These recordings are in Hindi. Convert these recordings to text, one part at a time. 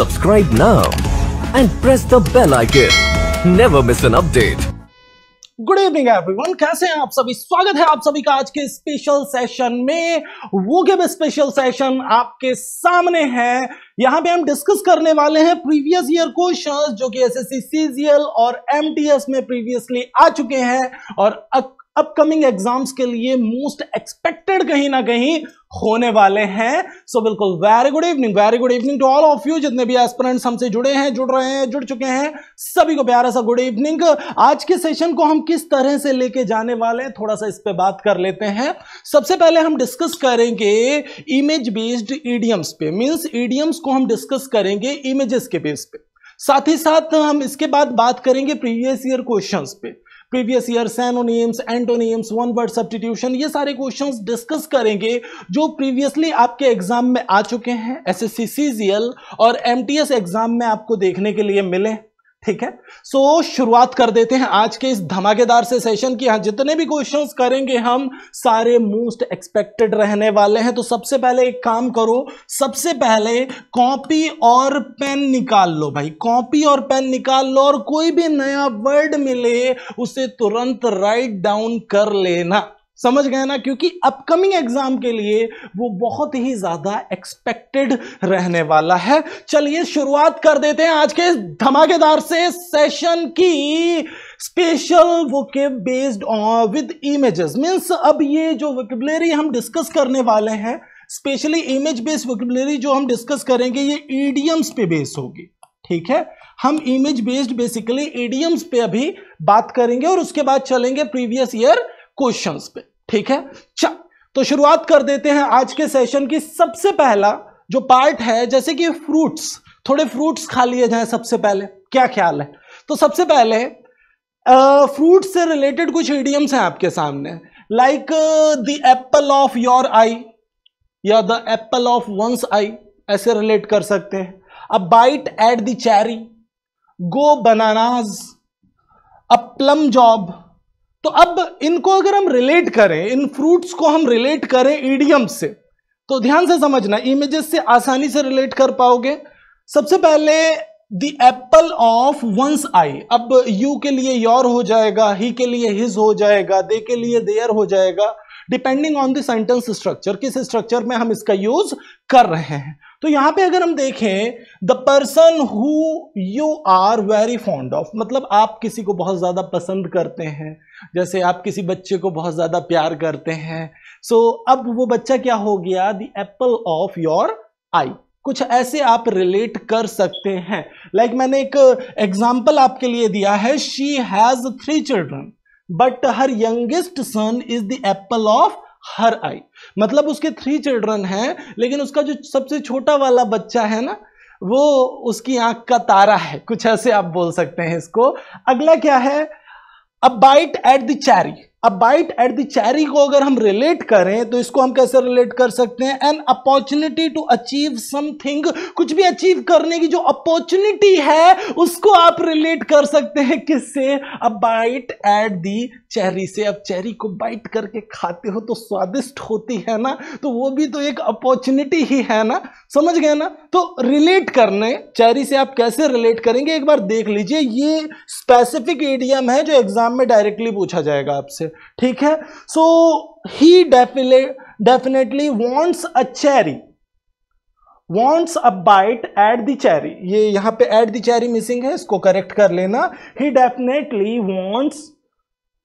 Subscribe now and press the bell icon. Never miss an update. Good evening everyone, कैसे हैं आप सभी। स्वागत है आप सभी का आज के स्पेशल सेशन में। वो के स्पेशल सेशन आपके सामने है। यहां पे हम डिस्कस करने वाले हैं प्रीवियस ईयर क्वेश्चंस जो कि एसएससी सीजीएल और एमटीएस में प्रीवियसली आ चुके हैं और अपकमिंग एग्जाम्स के लिए मोस्ट एक्सपेक्टेड कहीं ना कहीं होने वाले हैं। सो बिल्कुल very good evening to all of you, जितने भी एस्पिरेंट्स हमसे जुड़े हैं, जुड़ रहे हैं, जुड़ चुके हैं, सभी को प्यारा सा गुड इवनिंग। आज के सेशन को हम किस तरह से लेके जाने वाले हैं, थोड़ा सा इस पे बात कर लेते हैं। सबसे पहले हम डिस्कस करेंगे इमेज बेस्ड ईडियम्स पे, मींस ईडियम्स को हम डिस्कस करेंगे इमेजेस के बेस पे। साथ ही साथ हम इसके बाद बात करेंगे प्रीवियस ईयर क्वेश्चंस पे, previous year synonyms, antonyms, one word substitution, ये सारे क्वेश्चंस डिस्कस करेंगे जो प्रीवियसली आपके एग्जाम में आ चुके हैं, एसएससी सीजीएल और एमटीएस एग्जाम में आपको देखने के लिए मिले। ठीक है, सो शुरुआत कर देते हैं आज के इस धमाकेदार से सेशन की। हाँ, जितने भी क्वेश्चंस करेंगे हम सारे मोस्ट एक्सपेक्टेड रहने वाले हैं। तो सबसे पहले एक काम करो, सबसे पहले कॉपी और पेन निकाल लो भाई, कॉपी और पेन निकाल लो और कोई भी नया वर्ड मिले उसे तुरंत राइट डाउन कर लेना। समझ गए ना, क्योंकि अपकमिंग एग्जाम के लिए वो बहुत ही ज्यादा एक्सपेक्टेड रहने वाला है। चलिए शुरुआत कर देते हैं आज के धमाकेदार से सेशन की। Special vocab based on with images, means अब ये जो वोकेबुलरी हम डिस्कस करने वाले हैं, स्पेशली इमेज बेस्ड वोकेबुलरी जो हम डिस्कस करेंगे, ये ईडियम्स पे बेस होगी। ठीक है, हम इमेज बेस्ड बेसिकली ईडियम्स पे अभी बात करेंगे और उसके बाद चलेंगे प्रीवियस ईयर क्वेश्चंस पे। ठीक है, तो शुरुआत कर देते हैं आज के सेशन की। सबसे पहला जो पार्ट है, जैसे कि फ्रूट्स, थोड़े फ्रूट्स खा लिए जाएं सबसे पहले, क्या ख्याल है? तो सबसे पहले फ्रूट से रिलेटेड कुछ इडियम्स हैं आपके सामने, like the apple of your eye या the apple of one's eye, ऐसे रिलेट कर सकते हैं। A bite at the cherry, go bananas, a plum job. तो अब इनको अगर हम रिलेट करें, इन फ्रूट्स को हम रिलेट करें ईडियम्स से, तो ध्यान से समझना, इमेजेस से आसानी से रिलेट कर पाओगे। सबसे पहले the apple of one's eye, अब यू के लिए योर हो जाएगा, ही के लिए हिज हो जाएगा, दे के लिए देयर हो जाएगा, depending on the sentence structure, किस स्ट्रक्चर में हम इसका यूज कर रहे हैं। तो यहां पे अगर हम देखें, the person who you are very fond of, मतलब आप किसी को बहुत ज्यादा पसंद करते हैं, जैसे आप किसी बच्चे को बहुत ज्यादा प्यार करते हैं। सो अब वो बच्चा क्या हो गया, द एप्पल ऑफ योर आई, कुछ ऐसे आप रिलेट कर सकते हैं। लाइक मैंने एक एग्जाम्पल आपके लिए दिया है, she has 3 children but her youngest son is the apple of her eye, मतलब उसके 3 चिल्ड्रन हैं लेकिन उसका जो सबसे छोटा वाला बच्चा है ना, वो उसकी आंख का तारा है, कुछ ऐसे आप बोल सकते हैं इसको। अगला क्या है, a bite at the cherry, a bite at the cherry को अगर हम रिलेट करें तो इसको हम कैसे रिलेट कर सकते हैं, an opportunity to achieve something, कुछ भी अचीव करने की जो अपॉर्चुनिटी है उसको आप रिलेट कर सकते हैं किससे, a bite at the cherry से। अब चेरी को बाइट करके खाते हो तो स्वादिष्ट होती है ना, तो वो भी तो एक अपॉर्चुनिटी ही है ना, समझ गए ना। तो रिलेट करने चेरी से आप कैसे रिलेट करेंगे, एक बार देख लीजिए, ये स्पेसिफिक इडियम है जो एग्जाम में डायरेक्टली पूछा जाएगा आपसे। ठीक है, so he definitely wants a cherry, wants a bite at the cherry, ये यहां पे at the cherry मिसिंग है, इसको करेक्ट कर लेना। he definitely wants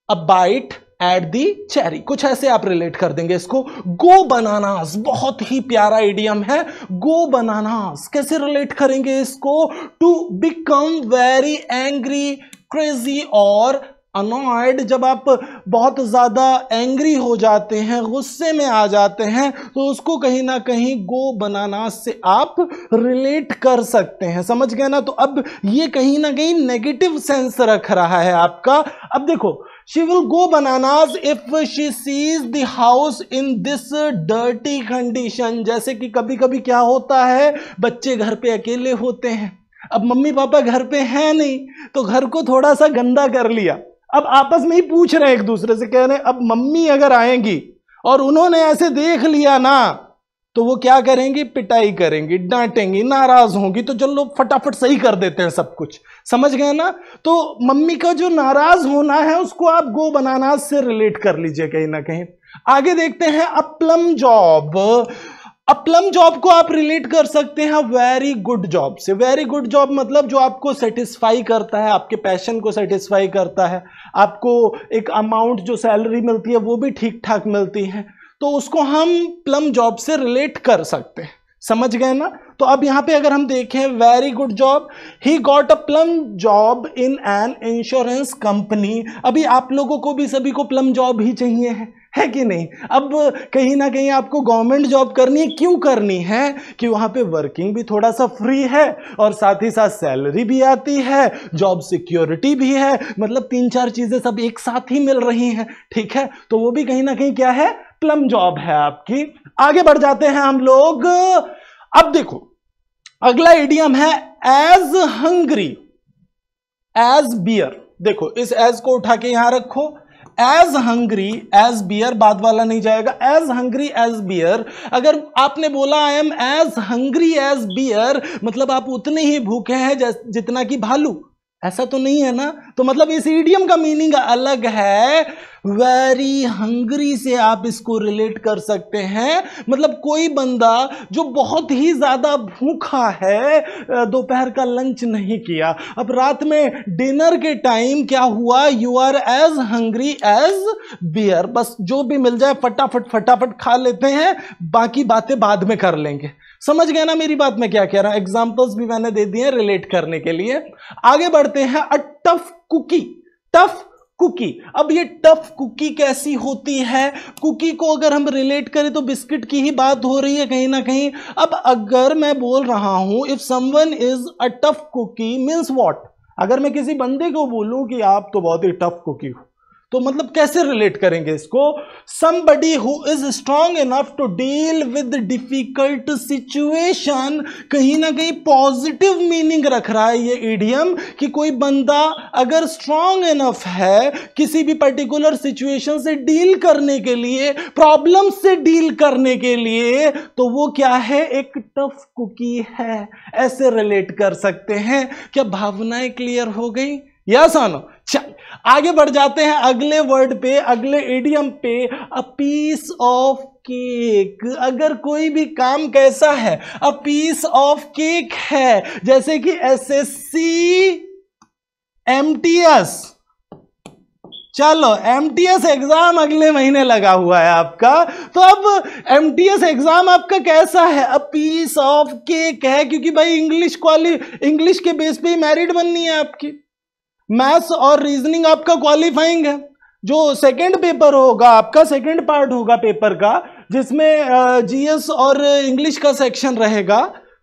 a bite at the cherry, कुछ ऐसे आप रिलेट कर देंगे इसको। go bananas, बहुत ही प्यारा इडियम है, go bananas कैसे रिलेट करेंगे इसको, to become very angry, crazy और अनॉयड, जब आप बहुत ज्यादा एंग्री हो जाते हैं, गुस्से में आ जाते हैं, तो उसको कहीं ना कहीं गो बनाना से आप रिलेट कर सकते हैं, समझ गए ना। तो अब ये कहीं ना कहीं नेगेटिव सेंस रख रहा है आपका। अब देखो, she will go bananas if she sees the house in this dirty condition, जैसे कि कभी कभी क्या होता है, बच्चे घर पे अकेले होते हैं, अब मम्मी पापा घर पे हैं नहीं, तो घर को थोड़ा सा गंदा कर लिया, अब आपस में ही पूछ रहे हैं एक दूसरे से, कह रहे हैं अब मम्मी अगर आएंगी और उन्होंने ऐसे देख लिया ना तो वो क्या करेंगी, पिटाई करेंगी, डांटेंगी, नाराज होंगी, तो चलो फटाफट सही कर देते हैं सब कुछ, समझ गए ना। तो मम्मी का जो नाराज होना है उसको आप गो बनाना से रिलेट कर लीजिए कहीं ना कहीं। आगे देखते हैं प्लम जॉब। प्लम जॉब को आप रिलेट कर सकते हैं वेरी गुड जॉब से। वेरी गुड जॉब मतलब जो आपको सेटिस्फाई करता है, आपके पैशन को सेटिस्फाई करता है, आपको एक अमाउंट जो सैलरी मिलती है वो भी ठीक ठाक मिलती है, तो उसको हम प्लम जॉब से रिलेट कर सकते हैं, समझ गए ना। तो अब यहां पे अगर हम देखें, very good job, he got a plum job in an insurance company. अभी आप लोगों को भी सभी को प्लम जॉब ही चाहिए है कि नहीं। अब कहीं ना कहीं आपको गवर्नमेंट जॉब करनी है, क्यों करनी है कि वहां पे वर्किंग भी थोड़ा सा फ्री है और साथ ही साथ सैलरी भी आती है, जॉब सिक्योरिटी भी है, मतलब 3-4 चीजें सब एक साथ ही मिल रही हैं, ठीक है। तो वो भी कहीं ना कहीं क्या है, प्लम जॉब है आपकी। आगे बढ़ जाते हैं हम लोग। अब देखो अगला इडियम है एज हंग्री एज बियर। देखो इस एज को उठा के यहां रखो, एज हंग्री एज बियर, बाद वाला नहीं जाएगा, एज हंग्री एज बियर। अगर आपने बोला I am as hungry as bear, मतलब आप उतने ही भूखे हैं जितना कि भालू, ऐसा तो नहीं है ना। तो मतलब इस इडियम का मीनिंग अलग है। वेरी हंग्री से आप इसको रिलेट कर सकते हैं, मतलब कोई बंदा जो बहुत ही ज्यादा भूखा है, दोपहर का लंच नहीं किया, अब रात में डिनर के टाइम क्या हुआ, you are as hungry as bear, बस जो भी मिल जाए फटाफट फटाफट खा लेते हैं, बाकी बातें बाद में कर लेंगे। समझ गए ना मेरी बात मैं क्या कह रहा हूं। एग्जांपल्स भी मैंने दे दिए रिलेट करने के लिए। आगे बढ़ते हैं। A tough cookie, tough cookie. अब ये टफ कुकी कैसी होती है, कुकी को अगर हम रिलेट करें तो बिस्किट की ही बात हो रही है कहीं ना कहीं। अब अगर मैं बोल रहा हूं if someone is a tough cookie means what, अगर मैं किसी बंदे को बोलूं कि आप तो बहुत ही टफ कुकी हो, तो मतलब कैसे रिलेट करेंगे इसको। somebody who is strong enough to deal with difficult situation, कहीं ना कहीं पॉजिटिव मीनिंग रख रहा है ये इडियम कि कोई बंदा अगर स्ट्रांग इनफ है किसी भी पर्टिकुलर सिचुएशन से डील करने के लिए, प्रॉब्लम से डील करने के लिए, तो वो क्या है, एक टफ कुकी है, ऐसे रिलेट कर सकते हैं। क्या भावनाएं क्लियर हो गई, यस और नो। चल आगे बढ़ जाते हैं अगले वर्ड पे, अगले इडियम पे। A piece of cake. अगर कोई भी काम कैसा है, अ पीस ऑफ केक है, जैसे कि एसएससी एमटीएस, चलो एमटीएस एग्जाम अगले महीने लगा हुआ है आपका, तो अब एमटीएस एग्जाम आपका कैसा है, अ पीस ऑफ केक है, क्योंकि भाई इंग्लिश के बेस पे ही मैरिट बननी है आपकी। मैथ्स और रीजनिंग आपका क्वालिफाइंग है। जो सेकंड पेपर होगा आपका, सेकंड पार्ट होगा पेपर का, जिसमें जीएस और इंग्लिश का सेक्शन रहेगा,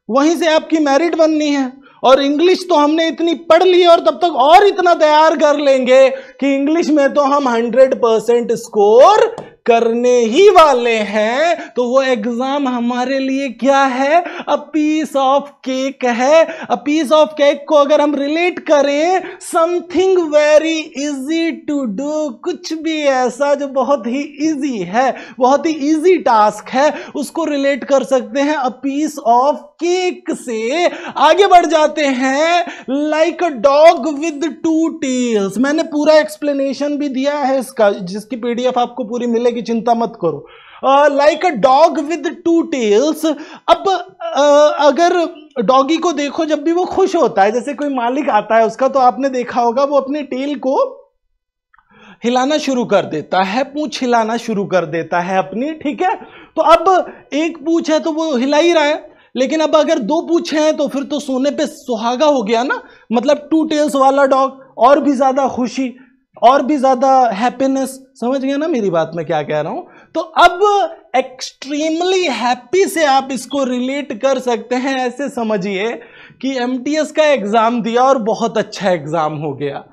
वहीं से आपकी मैरिट बननी है। और इंग्लिश तो हमने इतनी पढ़ ली और तब तक और इतना तैयार कर लेंगे कि इंग्लिश में तो हम 100% स्कोर करने ही वाले हैं। तो वो एग्जाम हमारे लिए क्या है, अ पीस ऑफ केक है। अ पीस ऑफ केक को अगर हम रिलेट करें, something very easy to do, कुछ भी ऐसा जो बहुत ही इजी है, बहुत ही इजी टास्क है, उसको रिलेट कर सकते हैं अ पीस ऑफ केक से। आगे बढ़ जाते हैं। Like a dog with 2 tails. मैंने पूरा एक्सप्लेनेशन भी दिया है इसका, जिसकी पीडीएफ आपको पूरी मिलेगी, चिंता मत करो। Like a dog with 2 tails. अब अगर डॉगी को देखो, जब भी वो खुश होता है, जैसे कोई मालिक आता है उसका, तो आपने देखा होगा वो अपने टेल को हिलाना शुरू कर देता है, पूंछ हिलाना शुरू कर देता है अपनी, ठीक है। तो अब एक पूंछ है तो वो हिला ही रहा है, लेकिन अब अगर 2 पूंछ हैं तो फिर तो सोने पे सुहागा हो गया ना। मतलब 2 टेल्स वाला डॉग, और भी ज्यादा खुशी, और भी ज्यादा हैप्पीनेस। समझ गए ना मेरी बात मैं क्या कह रहा हूं। तो अब एक्सट्रीमली हैप्पी से आप इसको रिलेट कर सकते हैं। ऐसे समझिए कि एमटीएस का एग्जाम दिया और बहुत अच्छा एग्जाम हो गया,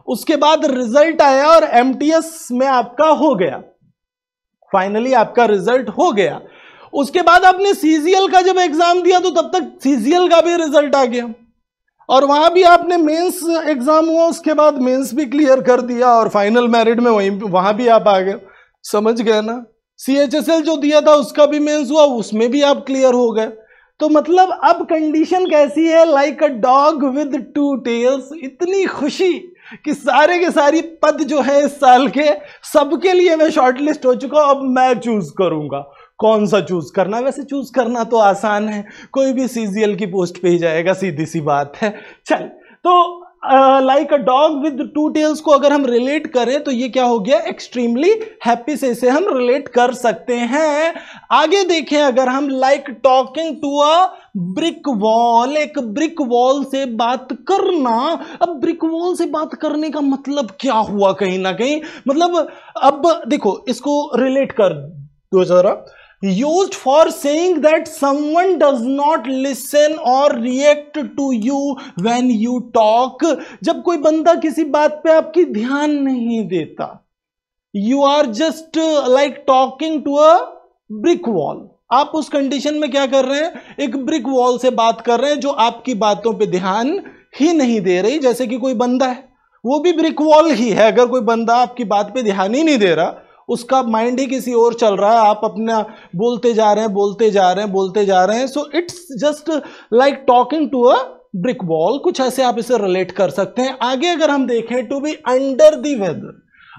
उसके बाद रिजल्ट आया और एमटीएस में आपका हो गया, फाइनली आपका रिजल्ट हो गया। उसके बाद आपने सीजीएल का जब एग्जाम दिया तो तब तक सीजीएल का भी रिजल्ट आ गया, और वहां भी आपने मेंस एग्जाम हुआ, उसके बाद मेंस भी क्लियर कर दिया और फाइनल मेरिट में वहां भी आप आ गए। समझ गए ना। CHSL जो दिया था उसका भी मेंस हुआ, उसमें भी आप क्लियर हो गए। तो मतलब अब कंडीशन कैसी है, like a dog with 2 tails. इतनी खुशी कि सारे के सारी पद जो है इस साल के सबके लिए मैं शॉर्टलिस्ट हो चुका हूं। अब मैं चूज करूंगा कौन सा चूज करना। वैसे चूज करना तो आसान है, कोई भी CGL की पोस्ट पे ही जाएगा, सीधी सी बात है। चल, तो like a dog with 2 tails को अगर हम रिलेट करें तो ये क्या हो गया, एक्सट्रीमली हैप्पी से इसे हम रिलेट कर सकते हैं। आगे देखें, अगर हम like talking to a brick wall, एक ब्रिक वॉल से बात करना। अब ब्रिक वॉल से बात करने का मतलब क्या हुआ, कहीं ना कहीं मतलब अब देखो इसको रिलेट कर दो जरा। Used for saying that someone does not listen or react to you when you talk। जब कोई बंदा किसी बात पे आपकी ध्यान नहीं देता, you are just like talking to a brick wall। आप उस कंडीशन में क्या कर रहे हैं, एक ब्रिक वॉल से बात कर रहे हैं जो आपकी बातों पे ध्यान ही नहीं दे रही। जैसे कि कोई बंदा है, वो भी ब्रिक वॉल ही है। अगर कोई बंदा आपकी बात पे ध्यान ही नहीं दे रहा, उसका माइंड ही किसी और चल रहा है, आप अपना बोलते जा रहे हैं, so it's just like talking to a brick wall. कुछ ऐसे आप इसे रिलेट कर सकते हैं। आगे अगर हम देखें, to be under the weather.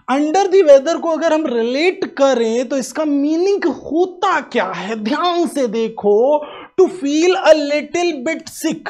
Under the weather को अगर हम रिलेट करें तो इसका मीनिंग होता क्या है, ध्यान से देखो। To feel a little bit sick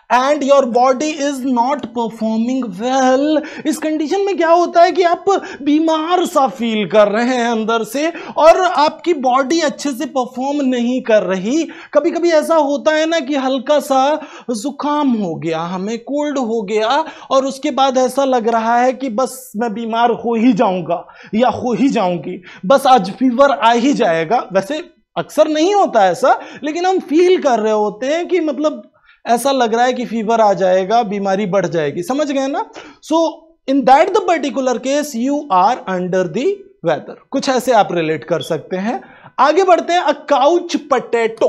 and your body is not performing well. इस कंडीशन में क्या होता है कि आप बीमार सा फील कर रहे हैं अंदर से और आपकी बॉडी अच्छे से परफॉर्म नहीं कर रही। कभी कभी ऐसा होता है ना कि हल्का सा जुकाम हो गया, हमें कोल्ड हो गया और उसके बाद ऐसा लग रहा है कि बस मैं बीमार हो ही जाऊंगा या हो ही जाऊंगी, बस आज फीवर आ ही जाएगा। वैसे अक्सर नहीं होता ऐसा, लेकिन हम फील कर रहे होते हैं कि मतलब ऐसा लग रहा है कि फीवर आ जाएगा, बीमारी बढ़ जाएगी, समझ गए ना। So in that the particular case you are under the weather. कुछ ऐसे आप रिलेट कर सकते हैं। आगे बढ़ते हैं, अ काउच पटेटो।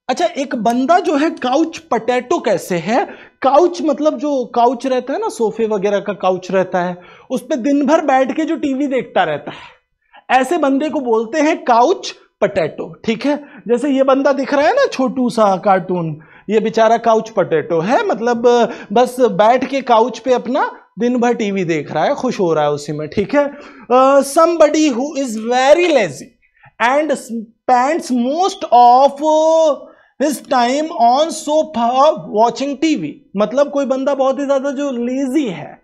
अच्छा, एक बंदा जो है काउच पटेटो कैसे है। काउच मतलब जो काउच रहता है ना, सोफे वगैरह का काउच रहता है, उस पर दिन भर बैठ के जो टीवी देखता रहता है, ऐसे बंदे को बोलते हैं काउच पटेटो। ठीक है, जैसे ये बंदा दिख रहा है ना, छोटू सा कार्टून, ये बेचारा काउच पटेटो है। मतलब बस बैठ के काउच पे अपना दिन भर टीवी देख रहा है, खुश हो रहा है उसी में। ठीक है, somebody who is very lazy and spends most of his time on sofa watching TV। मतलब कोई बंदा बहुत ही ज्यादा जो लेजी है,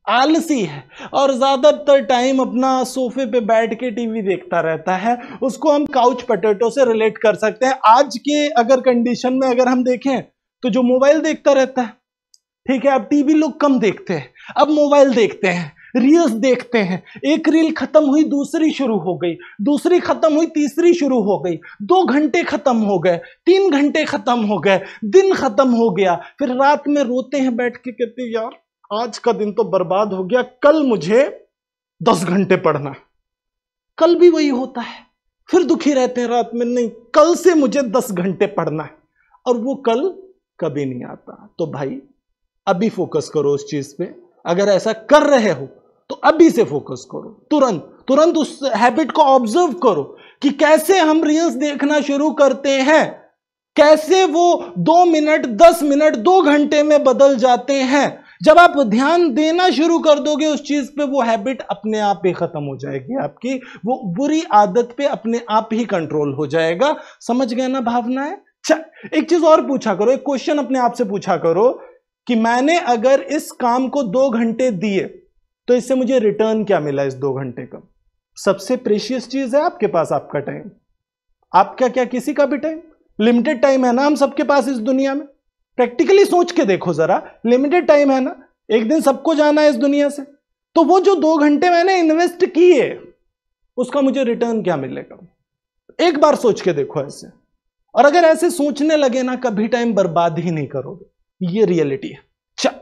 आलसी है और ज्यादातर टाइम अपना सोफे पे बैठ के टीवी देखता रहता है, उसको हम काउच पोटैटो से रिलेट कर सकते हैं। आज के अगर कंडीशन में अगर हम देखें तो जो मोबाइल देखता रहता है, ठीक है, अब टीवी लोग कम देखते हैं, अब मोबाइल देखते हैं, रील्स देखते हैं। एक रील खत्म हुई, दूसरी शुरू हो गई, दूसरी खत्म हुई, तीसरी शुरू हो गई, 2 घंटे खत्म हो गए, 3 घंटे खत्म हो गए, दिन खत्म हो गया। फिर रात में रोते हैं बैठ के, कहते यार आज का दिन तो बर्बाद हो गया, कल मुझे 10 घंटे पढ़ना है। कल भी वही होता है, फिर दुखी रहते हैं रात में, नहीं कल से मुझे 10 घंटे पढ़ना है, और वो कल कभी नहीं आता। तो भाई अभी फोकस करो उस चीज पे। अगर ऐसा कर रहे हो तो अभी से फोकस करो, तुरंत उस हैबिट को ऑब्जर्व करो कि कैसे हम रील्स देखना शुरू करते हैं, कैसे वो 2 मिनट 10 मिनट 2 घंटे में बदल जाते हैं। जब आप ध्यान देना शुरू कर दोगे उस चीज पे, वो हैबिट अपने आप ही खत्म हो जाएगी, आपकी वो बुरी आदत पे अपने आप ही कंट्रोल हो जाएगा। समझ गए ना भावनाएं। एक चीज और पूछा करो, एक क्वेश्चन अपने आप से पूछा करो कि मैंने अगर इस काम को 2 घंटे दिए तो इससे मुझे रिटर्न क्या मिला इस 2 घंटे का। सबसे प्रेशियस चीज है आपके पास आपका टाइम। आपका क्या किसी का भी टाइम, लिमिटेड टाइम है ना हम सबके पास इस दुनिया में। प्रैक्टिकली सोच के देखो जरा, लिमिटेड टाइम है ना, एक दिन सबको जाना है इस दुनिया से। तो वो जो 2 घंटे मैंने इन्वेस्ट किए उसका मुझे रिटर्न क्या मिलेगा, एक बार सोच के देखो ऐसे। और अगर ऐसे सोचने लगे ना, कभी टाइम बर्बाद ही नहीं करोगे, ये रियलिटी है। चल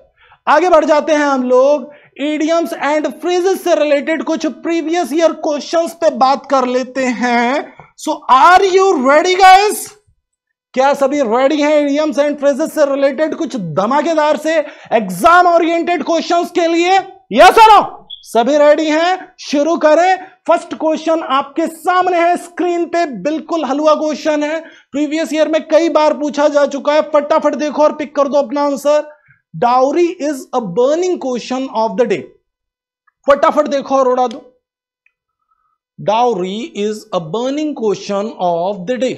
आगे बढ़ जाते हैं हम लोग, इडियम्स एंड फ्रेजेस से रिलेटेड कुछ प्रीवियस ईयर क्वेश्चंस पे बात कर लेते हैं। सो आर यू रेडी गाइस? क्या सभी रेडी हैं इडियम्स एंड फ्रेजेस से रिलेटेड कुछ धमाकेदार से एग्जाम ओरिएंटेड क्वेश्चंस के लिए? यस और नो? सभी रेडी हैं? शुरू करें। फर्स्ट क्वेश्चन आपके सामने है स्क्रीन पे, बिल्कुल हलवा क्वेश्चन है, प्रीवियस ईयर में कई बार पूछा जा चुका है। फटाफट देखो और पिक कर दो अपना answer. Dowry is a burning question of the day. फटाफट देखो और उड़ा दो। Dowry is a burning question of the day.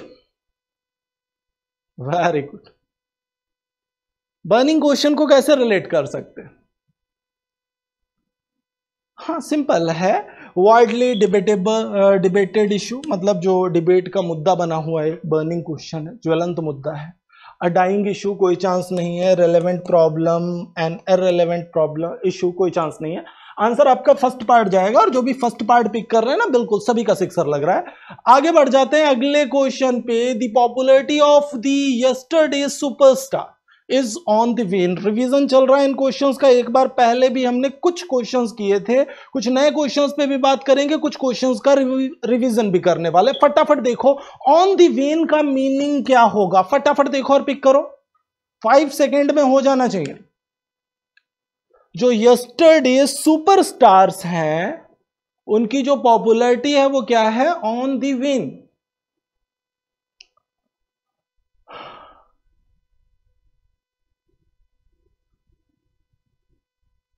Very good. Burning question को कैसे रिलेट कर सकते हैं? हाँ, सिंपल है। वाइडली डिबेटेड इशू, मतलब जो डिबेट का मुद्दा बना हुआ है, बर्निंग क्वेश्चन है, ज्वलंत मुद्दा है। अ डाइंग इशू, कोई चांस नहीं है। Relevant problem and irrelevant problem issue, कोई चांस नहीं है। आंसर आपका फर्स्ट पार्ट जाएगा, और जो भी फर्स्ट पार्ट पिक कर रहे हैं ना, बिल्कुल सभी का सिक्सर लग रहा है। आगे बढ़ जाते हैं अगले क्वेश्चन पे। The popularity of the yesterday superstar is on the when. Revision चल रहा है इन क्वेश्चंस का। एक बार पहले भी हमने कुछ क्वेश्चंस किए थे, कुछ नए क्वेश्चंस पे भी बात करेंगे, कुछ क्वेश्चंस का रिवीजन भी करने वाले। फटाफट देखो ऑन द वेन का मीनिंग क्या होगा। फटाफट देखो और पिक करो, 5 सेकेंड में हो जाना चाहिए। जो यस्टरडे सुपरस्टार्स हैं उनकी जो पॉपुलैरिटी है वो क्या है? On the when.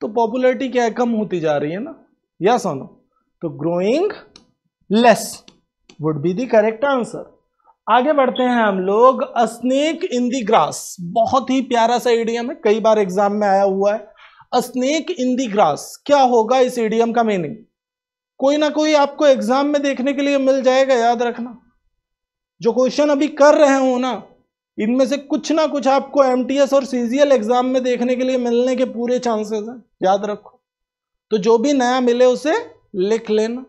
तो पॉपुलैरिटी क्या है? कम होती जा रही है ना, या सुनो, तो growing less would be the correct answer. आगे बढ़ते हैं हम लोग। अ स्नेक इन द ग्रास, बहुत ही प्यारा सा इडियम है, कई बार एग्जाम में आया हुआ है। अ स्नेक इन द ग्रास, क्या होगा इस इडियम का मीनिंग? कोई ना कोई आपको एग्जाम में देखने के लिए मिल जाएगा, याद रखना। जो क्वेश्चन अभी कर रहे हो ना, इनमें से कुछ ना कुछ आपको एमटीएस और सीजीएल एग्जाम में देखने के लिए मिलने के पूरे चांसेस हैं, याद रखो। तो जो भी नया मिले उसे लिख लेना।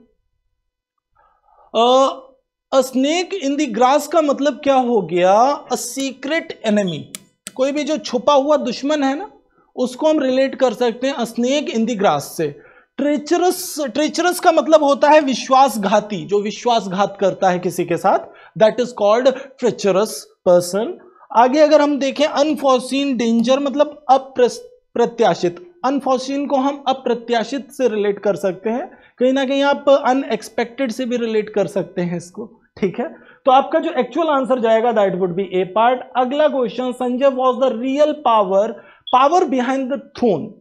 अ स्नेक इन द ग्रास का मतलब क्या हो गया? अ सीक्रेट एनिमी, कोई भी जो छुपा हुआ दुश्मन है ना, उसको हम रिलेट कर सकते हैं अ स्नेक इन द ग्रास से। ट्रेचरस का मतलब होता है विश्वासघाती, जो विश्वासघात करता है किसी के साथ, that is called treacherous person. आगे अगर हम देखें, अनफॉर्सीन डेंजर मतलब अप्रत्याशित। अनफॉर्सीन को हम अप्रत्याशित से रिलेट कर सकते हैं, कहीं ना कहीं आप अनएक्सपेक्टेड से भी रिलेट कर सकते हैं इसको, ठीक है। तो आपका जो एक्चुअल आंसर जाएगा that would be a part. अगला question, Sanjay was the real power behind the throne,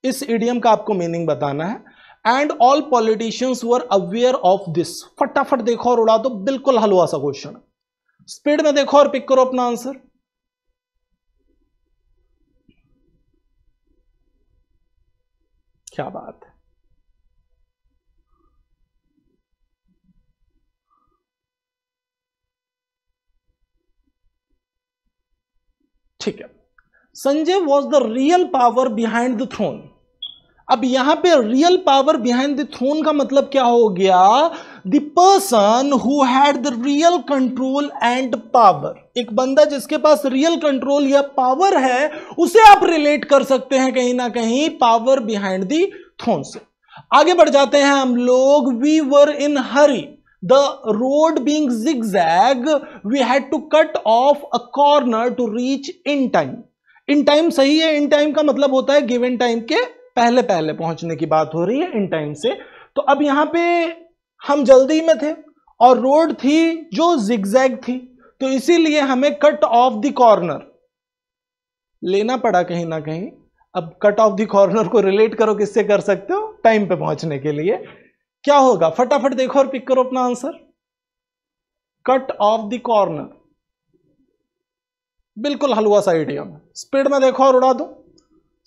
इस इडियम का आपको मीनिंग बताना है। And all politicians were aware of this. फटाफट देखो और उड़ा दो, बिल्कुल हलवा सा क्वेश्चन। स्पीड में देखो और पिक करो अपना आंसर। क्या बात है। ठीक है, Sanjay was the real power behind the throne. अब यहां पे real power behind the throne का मतलब क्या हो गया? The person who had the real control and power. एक बंदा जिसके पास रियल कंट्रोल या पावर है, उसे आप रिलेट कर सकते हैं कहीं ना कहीं पावर बिहाइंड द थ्रोन से। आगे बढ़ जाते हैं हम लोग। We were in hurry, the road being zigzag, we had to cut off a corner to reach in time. In time सही है, इन टाइम का मतलब होता है गिवन टाइम के पहले पहले पहुंचने की बात हो रही है इन टाइम से। तो अब यहां पे हम जल्दी में थे और रोड थी जो जिगजैग थी, तो इसीलिए हमें कट ऑफ द कॉर्नर लेना पड़ा कहीं ना कहीं। अब कट ऑफ द कॉर्नर को रिलेट करो किससे कर सकते हो? टाइम पे पहुंचने के लिए। क्या होगा? फटाफट देखो और पिक करो अपना answer. Cut off the corner, बिल्कुल हलवा सा इडियम है। स्पीड में देखो और उड़ा दो,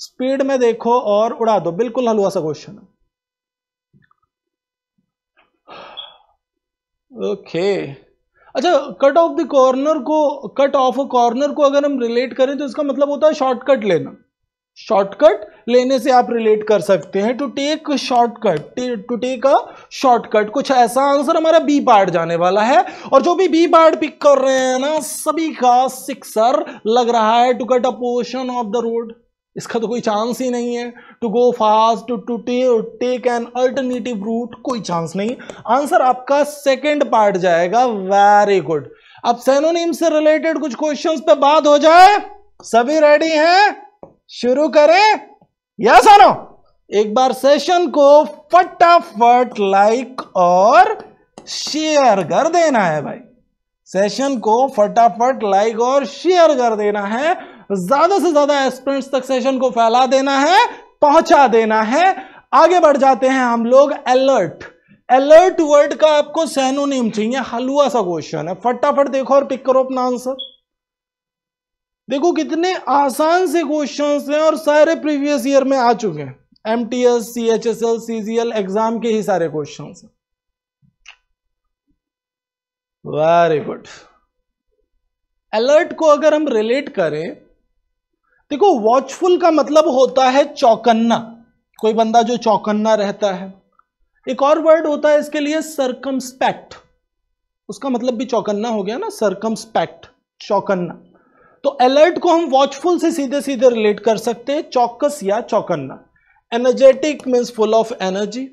स्पीड में देखो और उड़ा दो, बिल्कुल हलवा सा क्वेश्चन है। ओके, अच्छा, कट ऑफ द कॉर्नर को, कट ऑफ अ कॉर्नर को अगर हम रिलेट करें तो इसका मतलब होता है शॉर्टकट लेना। शॉर्टकट लेने से आप रिलेट कर सकते हैं, to take shortcut, to take a shortcut. कुछ ऐसा आंसर हमारा बी पार्ट जाने वाला है, और जो भी बी पार्ट पिक कर रहे हैं ना, सभी का सिक्सर लग रहा है। To cut a portion of the road, इसका तो कोई चांस ही नहीं है। To go fast, to take an alternative route, कोई चांस नहीं। आंसर आपका सेकेंड पार्ट जाएगा। Very good. अब सिनोनिम से रिलेटेड कुछ क्वेश्चंस पे बात हो जाए। सभी रेडी हैं? शुरू करें? यस और नो? एक बार सेशन को फटाफट लाइक और शेयर कर देना है भाई। सेशन को फटाफट लाइक और शेयर कर देना है, ज्यादा से ज्यादा एस्पिरेंट्स तक सेशन को फैला देना है, पहुंचा देना है। आगे बढ़ जाते हैं हम लोग। अलर्ट, अलर्ट वर्ड का आपको सैनोनिम चाहिए, हलवा सा क्वेश्चन है, फटाफट देखो और पिक करो अपना आंसर। देखो कितने आसान से क्वेश्चंस हैं और सारे प्रीवियस ईयर में आ चुके हैं, MTS, CHSL, CGL एग्जाम के ही सारे क्वेश्चंस हैं। Very good. अलर्ट को अगर हम रिलेट करें, देखो वॉचफुल का मतलब होता है चौकन्ना, कोई बंदा जो चौकन्ना रहता है। एक और वर्ड होता है इसके लिए सर्कमस्पेक्ट, उसका मतलब भी चौकन्ना हो गया ना, सर्कमस्पेक्ट, चौकन्ना। तो अलर्ट को हम वॉचफुल से सीधे सीधे रिलेट कर सकते हैं, चौकस या चौकन्ना। Energetic means full of energy.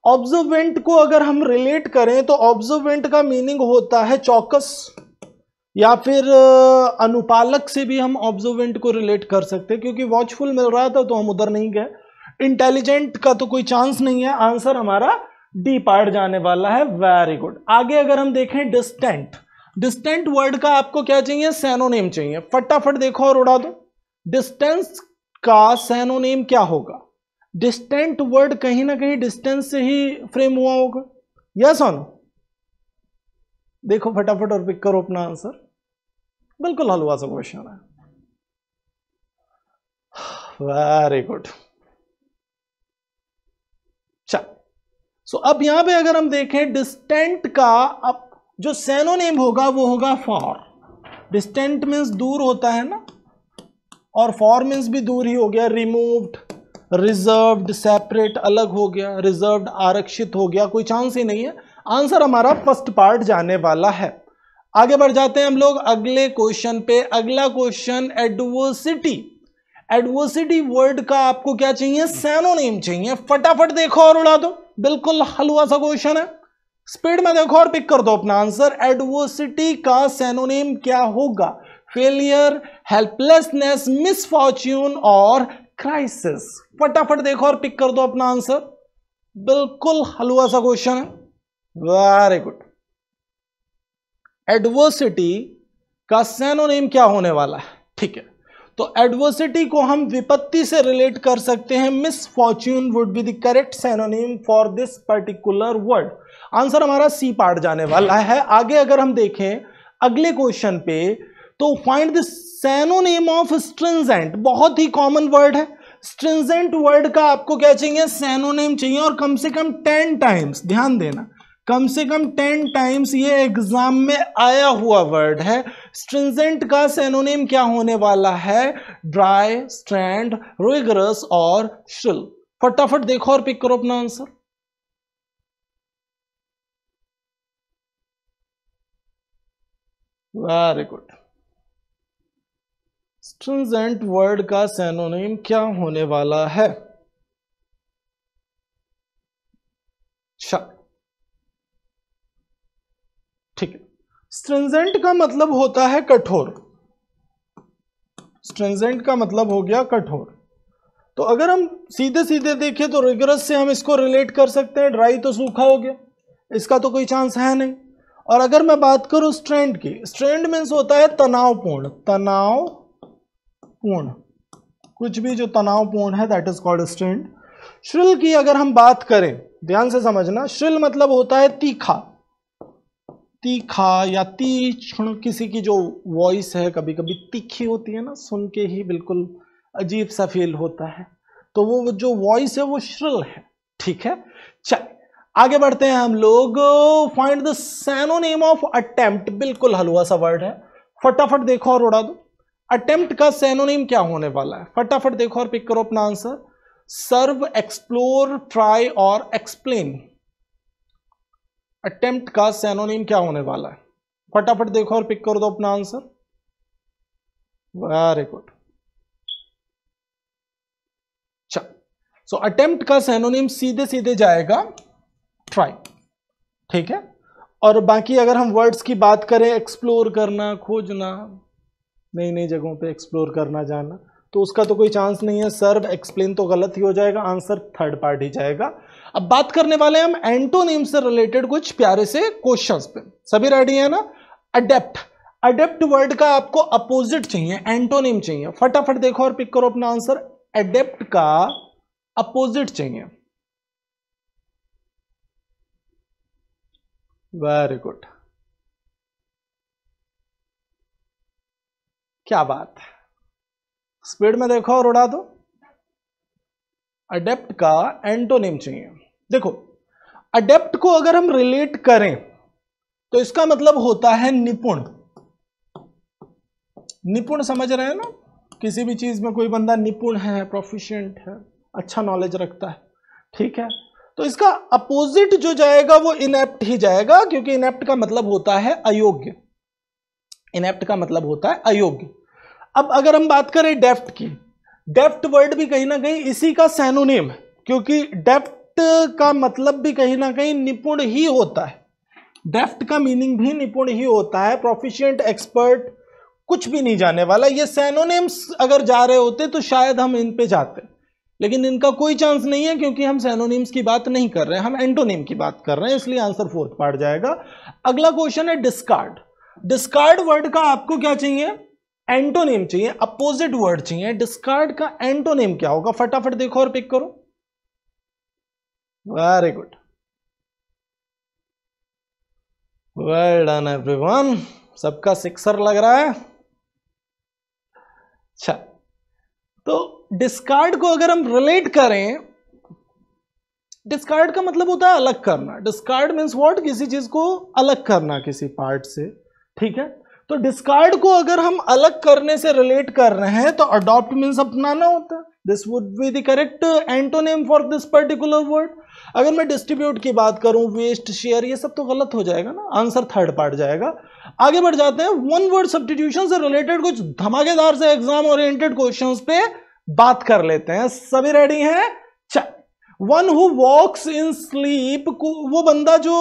Observant को अगर हम रिलेट करें तो ऑब्जर्वेंट का मीनिंग होता है चौकस, या फिर अनुपालक से भी हम ऑब्जर्वेंट को रिलेट कर सकते हैं, क्योंकि वॉचफुल मिल रहा था तो हम उधर नहीं गए। इंटेलिजेंट का तो कोई चांस नहीं है, आंसर हमारा डी पार्ट जाने वाला है। Very good. आगे अगर हम देखें डिस्टेंट, डिस्टेंट वर्ड का आपको क्या चाहिए, सैनोनिम चाहिए, फटाफट देखो और उड़ा दो। डिस्टेंस का सैनोनिम क्या होगा? डिस्टेंट वर्ड कहीं ना कहीं डिस्टेंस से ही फ्रेम हुआ होगा, यस और नो? देखो फटाफट और पिक करो अपना आंसर। बिल्कुल हलवा सा क्वेश्चन है। Very good. चल, सो अब यहां पे अगर हम देखें डिस्टेंट का, अब जो सैनोनिम होगा वो होगा फॉर। डिस्टेंट मीन्स दूर होता है ना, और फॉर मीन्स भी दूर ही हो गया। रिमूव्ड, रिजर्व्ड, सेपरेट अलग हो गया, रिजर्व्ड आरक्षित हो गया, कोई चांस ही नहीं है। आंसर हमारा फर्स्ट पार्ट जाने वाला है। आगे बढ़ जाते हैं हम लोग अगले क्वेश्चन पे। अगला क्वेश्चन एडवर्सिटी। एडवर्सिटी वर्ड का आपको क्या चाहिए, सैनोनिम चाहिए, फटाफट देखो और उड़ा दो। बिल्कुल हलवा सा क्वेश्चन है, स्पीड में देखो और पिक कर दो अपना आंसर। एडवर्सिटी का सैनोनिम क्या होगा? फेलियर, हेल्पलेसनेस, मिसफॉर्च्यून और क्राइसिस। फटाफट देखो और पिक कर दो अपना आंसर। बिल्कुल हलवा सा क्वेश्चन है। Very good. एडवर्सिटी का सैनोनिम क्या होने वाला है? ठीक है, तो एडवर्सिटी को हम विपत्ति से रिलेट कर सकते हैं। Misfortune would be the correct synonym for this particular word. Answer हमारा सी पार्ट जाने वाला है। आगे अगर हम देखें अगले क्वेश्चन पे, तो find the synonym of stringent. बहुत ही कॉमन वर्ड है। स्ट्रिंजेंट वर्ड का आपको क्या चाहिए, सैनोनिम चाहिए, और कम से कम 10 टाइम्स, ध्यान देना, कम से कम 10 टाइम्स ये एग्जाम में आया हुआ वर्ड है। स्ट्रिंजेंट का सैनोनिम क्या होने वाला है? ड्राई, स्ट्रैंड, रिगरस और श्रिल। फटाफट देखो और पिक करो अपना answer. Very good. Stringent word का सैनोनिम क्या होने वाला है? ठीक है, स्ट्रिंजेंट का मतलब होता है कठोर। स्ट्रिंजेंट का मतलब हो गया कठोर। तो अगर हम सीधे सीधे देखें तो रिगरस से हम इसको रिलेट कर सकते हैं। ड्राई तो सूखा हो गया, इसका तो कोई चांस है नहीं। और अगर मैं बात करूं स्ट्रेंड की, स्ट्रेंड मीन्स होता है तनावपूर्ण। तनावपूर्ण, कुछ भी जो तनावपूर्ण है that is called strained. Shrill की अगर हम बात करें, ध्यान से समझना, श्रिल मतलब होता है तीखा, तीखा या तीक्ष्ण। किसी की जो वॉइस है कभी कभी तीखी होती है ना, सुन के ही बिल्कुल अजीब सा फील होता है, तो वो जो वॉइस है वो श्रिल है। ठीक है, चल आगे बढ़ते हैं हम लोग। Find the synonym of attempt. बिल्कुल हलवा सा वर्ड है, फटाफट देखो और उड़ा दो। अटेम्प्ट का सैनोनिम क्या होने वाला है? फटाफट देखो और पिक करो अपना आंसर। सर्व, एक्सप्लोर, ट्राई और एक्सप्लेन। अटेम्प्ट का सैनोनिम क्या होने वाला है? फटाफट देखो और पिक कर दो अपना आंसर। Very good. चल, सो अटेम्प्ट का सैनोनिम सीधे सीधे जाएगा ट्राई। ठीक है, और बाकी अगर हम वर्ड्स की बात करें, एक्सप्लोर करना, खोजना, नई नई जगहों पे एक्सप्लोर करना, जाना, तो उसका तो कोई चांस नहीं है, सर्व एक्सप्लेन तो गलत ही हो जाएगा, आंसर थर्ड पार्ट ही जाएगा। अब बात करने वाले हैं हम एंटोनिम से रिलेटेड कुछ प्यारे से क्वेश्चंस पे। सभी रेडी है ना? अडेप्ट, अडेप्ट वर्ड का आपको अपोजिट चाहिए, एंटोनिम चाहिए। फटाफट देखो और पिक करो अपना आंसर। अडेप्ट का अपोजिट चाहिए। वेरी गुड, क्या बात है, स्पीड में देखो और उड़ा दो। अडेप्ट का एंटोनिम चाहिए। देखो अडेप्ट को अगर हम रिलेट करें तो इसका मतलब होता है निपुण। निपुण समझ रहे हैं ना? किसी भी चीज में कोई बंदा निपुण है, प्रोफिशिएंट है, अच्छा नॉलेज रखता है, ठीक है। तो इसका अपोजिट जो जाएगा वो इनेप्ट ही जाएगा, क्योंकि इनेप्ट का मतलब होता है अयोग्य। इनेप्ट का मतलब होता है अयोग्य। अब अगर हम बात करें डेफ्ट की, डेफ्ट वर्ड भी कहीं ना कहीं इसी का सैनोनिम है, क्योंकि डेफ्ट का मतलब भी कहीं ना कहीं निपुण ही होता है। डेफ्ट का मीनिंग भी निपुण ही होता है, प्रोफिशिएंट, एक्सपर्ट, कुछ भी नहीं जाने वाला। ये सैनोनिम्स अगर जा रहे होते तो शायद हम इन पे जाते, लेकिन इनका कोई चांस नहीं है, क्योंकि हम सैनोनिम्स की बात नहीं कर रहे हैं, हम एंटोनिम की बात कर रहे हैं, इसलिए आंसर फोर्थ पार्ट जाएगा। अगला क्वेश्चन है डिस्कार्ड। डिस्कार्ड वर्ड का आपको क्या चाहिए? एंटोनिम चाहिए, अपोजिट वर्ड चाहिए। डिस्कार्ड का एंटोनिम क्या होगा? फटाफट देखो और पिक करो। Very good, well done everyone, सबका सिक्सर लग रहा है। अच्छा, तो डिस्कार्ड को अगर हम रिलेट करें, डिस्कार्ड का मतलब होता है अलग करना। Discard means what? किसी चीज को अलग करना किसी पार्ट से, ठीक है। तो डिस्कार्ड को अगर हम अलग करने से रिलेट कर रहे हैं तो अडॉप्ट मीन्स अपनाना होता है। This would be the correct antonym for this particular word. अगर मैं डिस्ट्रीब्यूट की बात करूं, वेस्ट, शेयर, ये सब तो गलत हो जाएगा ना, आंसर थर्ड पार्ट जाएगा। आगे बढ़ जाते हैं, वन वर्ड सब्स्टिट्यूशन से रिलेटेड कुछ धमाकेदार से एग्जाम ओरिएंटेड क्वेश्चंस पे बात कर लेते हैं। सभी रेडी हैं? One who walks in sleep, वो बंदा जो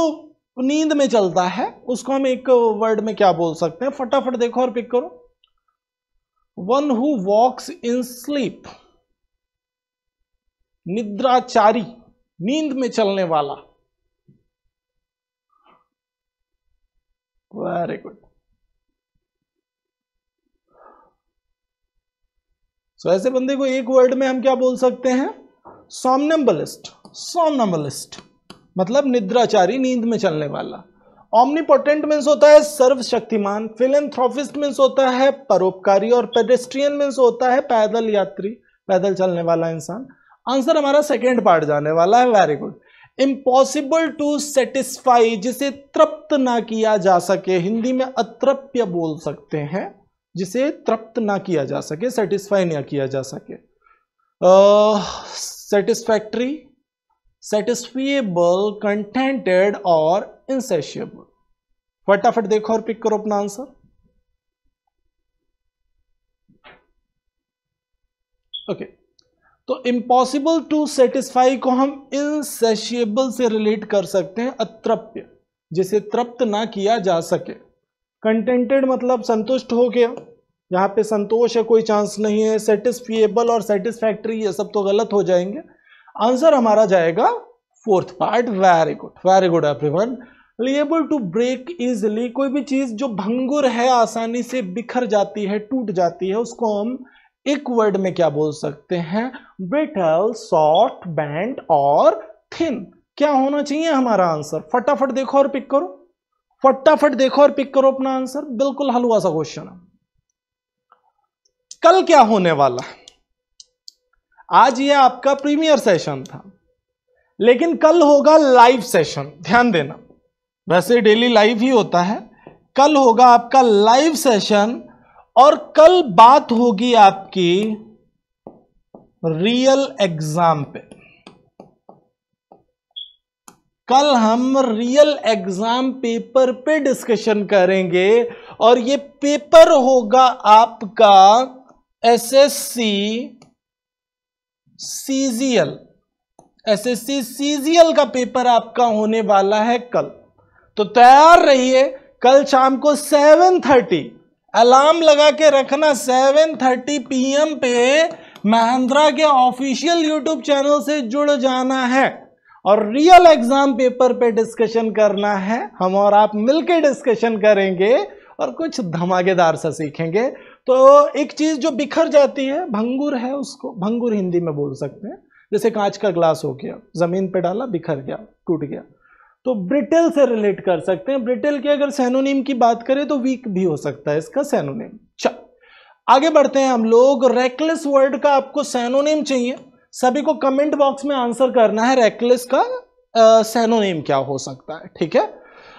नींद में चलता है, उसको हम एक वर्ड में क्या बोल सकते हैं? फटाफट देखो और पिक करो। One who walks in sleep, निद्राचारी, नींद में चलने वाला। Very good. सो ऐसे बंदे को एक वर्ड में हम क्या बोल सकते हैं? सोमनम्बलिस्ट। सोमनम्बलिस्ट मतलब निद्राचारी, नींद में चलने वाला। ऑमनीपोटेंट मीन्स होता है सर्वशक्तिमान। फिलैंथ्रोपिस्ट मीन्स होता है परोपकारी, और पेडेस्ट्रियन मीन्स होता है पैदल यात्री, पैदल चलने वाला इंसान। आंसर हमारा सेकेंड पार्ट जाने वाला है। Very good. Impossible to satisfy, जिसे तृप्त ना किया जा सके, हिंदी में अतृप्य बोल सकते हैं, जिसे तृप्त ना किया जा सके, सेटिस्फाई ना किया जा सके। सेटिस्फैक्ट्री, सेटिस्फिएबल, कंटेंटेड और इनसेशिएबल। फटाफट देखो और पिक करो अपना आंसर। ओके, तो इम्पॉसिबल टू सेटिस्फाई को हम इनसेशिएबल से रिलेट कर सकते हैं, अतृप्य, जिसे तृप्त ना किया जा सके। कंटेंटेड मतलब संतुष्ट हो गया, यहां पे संतोष है, कोई चांस नहीं है। सेटिस्फिएबल और सेटिस्फैक्ट्री ये सब तो गलत हो जाएंगे। आंसर हमारा जाएगा fourth part. Very good, very good everyone. Liable to break easily, कोई भी चीज जो भंगुर है, आसानी से बिखर जाती है, टूट जाती है, उसको हम एक वर्ड में क्या बोल सकते हैं? ब्रिटल, सॉफ्ट, बेंट और थिन। क्या होना चाहिए हमारा आंसर? फटाफट देखो और पिक करो। फटाफट देखो और पिक करो अपना आंसर। बिल्कुल हलवा सा क्वेश्चन है। कल क्या होने वाला है? आज ये आपका प्रीमियर सेशन था, लेकिन कल होगा लाइव सेशन। ध्यान देना, वैसे डेली लाइव ही होता है, कल होगा आपका लाइव सेशन, और कल बात होगी आपकी रियल एग्जाम पे। कल हम रियल एग्जाम पेपर पे डिस्कशन करेंगे, और ये पेपर होगा आपका एसएससी सीजीएल। एसएससी सीजीएल का पेपर आपका होने वाला है कल, तो तैयार रहिए। कल शाम को 7:30 अलार्म लगा के रखना 7:30 PM पे महिंद्रा के ऑफिशियल यूट्यूब चैनल से जुड़ जाना है और रियल एग्जाम पेपर पे डिस्कशन करना है। हम और आप मिलकर डिस्कशन करेंगे और कुछ धमाकेदार सा सीखेंगे। तो एक चीज जो बिखर जाती है, भंगुर है, उसको भंगुर हिंदी में बोल सकते हैं। जैसे कांच का ग्लास हो गया, जमीन पे डाला, बिखर गया, टूट गया, तो ब्रिटल से रिलेट कर सकते हैं। ब्रिटल के अगर सैनोनिम की बात करें तो वीक भी हो सकता है इसका सैनोनिम। चल आगे बढ़ते हैं हम लोग। रेकलेस वर्ड का आपको सैनोनिम चाहिए, सभी को कमेंट बॉक्स में आंसर करना है रेकलेस का सैनोनिम क्या हो सकता है। ठीक है,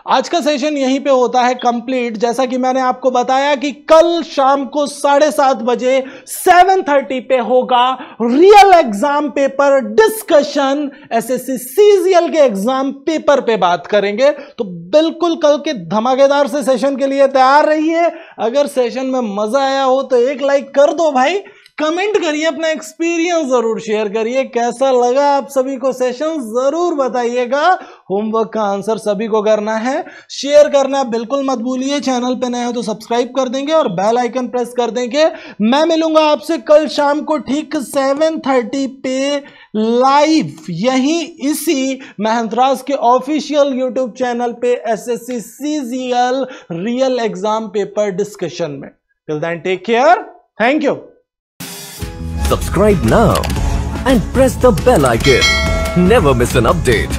आज का सेशन यहीं पे होता है कंप्लीट। जैसा कि मैंने आपको बताया कि कल शाम को 7:30 बजे 7:30 पे होगा real exam paper discussion. SSC CGL के एग्जाम पेपर पे बात करेंगे, तो बिल्कुल कल के धमाकेदार से सेशन के लिए तैयार रहिए। अगर सेशन में मजा आया हो तो एक लाइक कर दो भाई, कमेंट करिए, अपना एक्सपीरियंस जरूर शेयर करिए, कैसा लगा आप सभी को सेशन जरूर बताइएगा। होमवर्क का आंसर सभी को करना है, शेयर करना बिल्कुल मत भूलिए। चैनल पे नए हो तो सब्सक्राइब कर देंगे और बेल आइकन प्रेस कर देंगे। मैं मिलूंगा आपसे कल शाम को ठीक 7:30 पे लाइव, यहीं इसी महिंद्रास के ऑफिशियल यूट्यूब चैनल पे SSC CGL real exam paper discussion में। Till then take care, thank you. Subscribe now and press the bell icon. Never miss an update.